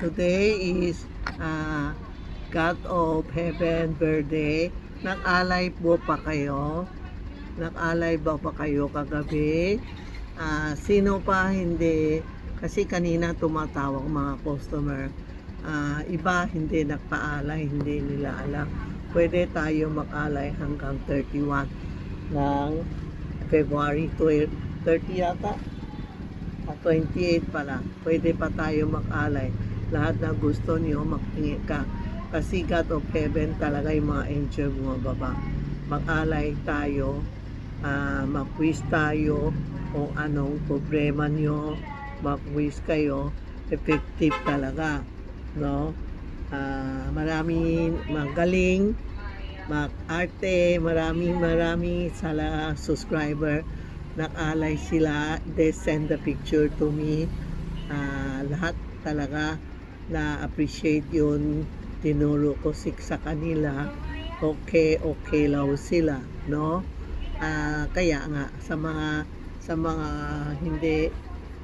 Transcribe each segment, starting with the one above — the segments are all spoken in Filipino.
Today is God of Heaven birthday. Nag-alay po pa kayo? Nag-alay ba pa kayo kagabi? Sino pa hindi? Kasi kanina tumatawag mga customer. Iba hindi nagpaalay, hindi nila alam. Pwede tayo mag-alay hanggang 31 ng February 30 yata. 28 pala. Pwede pa tayo mag-alay. Lahat na gusto niyo magtingin ka. Kasi God of Heaven talaga yung mga angel bumababa. Mag-alay tayo, mag-wish tayo kung anong problema niyo, mag-wish kayo, effective talaga, no? Maraming magaling, mag-arte, maraming sala subscriber, nag-alay sila, they send the picture to me, lahat talaga na-appreciate yun, tinuro ko sa kanila, okay lang sila, no? Kaya nga sa mga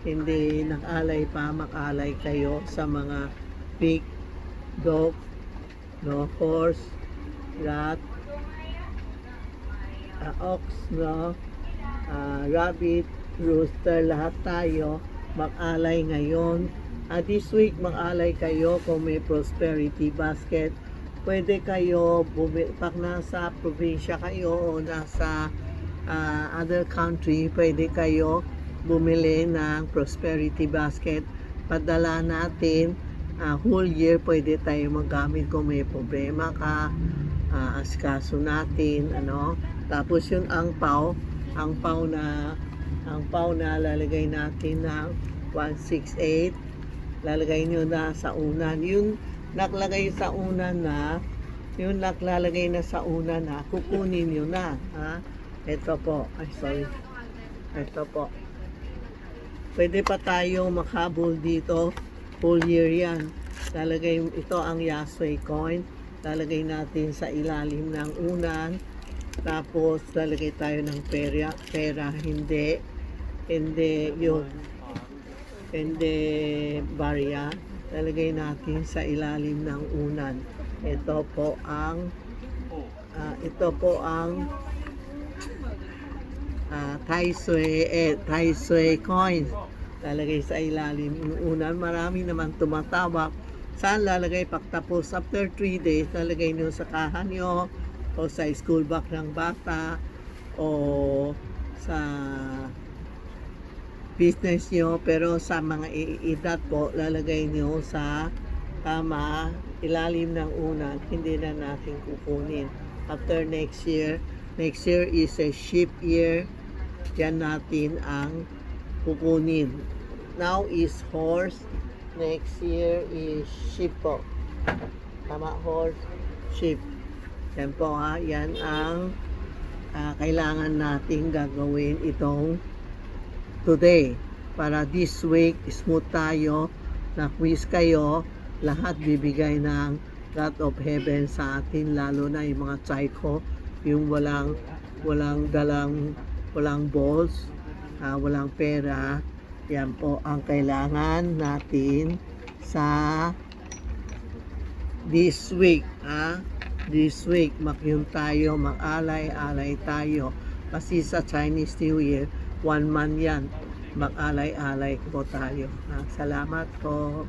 hindi nag-alay pa, mag-alay kayo sa mga pig, dog, no, horse, rat, ox, no, rabbit, rooster, lahat tayo mag-alay ngayon. This week mag-alay kayo kung may prosperity basket. Pwede kayo pag nasa probinsya kayo o nasa other country, pwede kayo bumili ng prosperity basket. Padala natin whole year, pwede tayo magamit kung may problema ka, asikaso natin, ano. Tapos yun ang pau na lalagay natin ng 168, lalagay nyo na sa unan. Yung nakalagay sa unan na, yung naklalagay na sa unan na, kukunin nyo na, ha? Ito po, ito po. Pwede pa tayo makabol dito, whole year yan. Lalagay, ito ang Yasway coin, lalagay natin sa ilalim ng unan. Tapos lalagay tayo ng pera, hindi barya, lalagay natin sa ilalim ng unan. Ito po ang Tai Sui coins, lalagay sa ilalim ng unan. Marami naman tumatawag, saan lalagay pagtapos? After 3 days, lalagay nyo sa kaha nyo o sa school bag ng bata o sa business nyo. Pero sa mga edad po, lalagay nyo sa tama ilalim ng unan, hindi na natin kukunin. After next year is a sheep year, yan natin ang kukunin. Now is horse, next year is sheep po. Tama, horse, sheep. Yan po, ha, yan ang kailangan natin gagawin itong today. Para this week, smooth tayo, na-quiz kayo, lahat bibigay ng God of Heaven sa atin, lalo na yung mga psycho, yung walang balls, walang pera. Yan po ang kailangan natin sa this week, ha? This week, makyun tayo, mag-alay tayo. Kasi sa Chinese New Year, 1 month yan, mag-alay po tayo. Salamat po.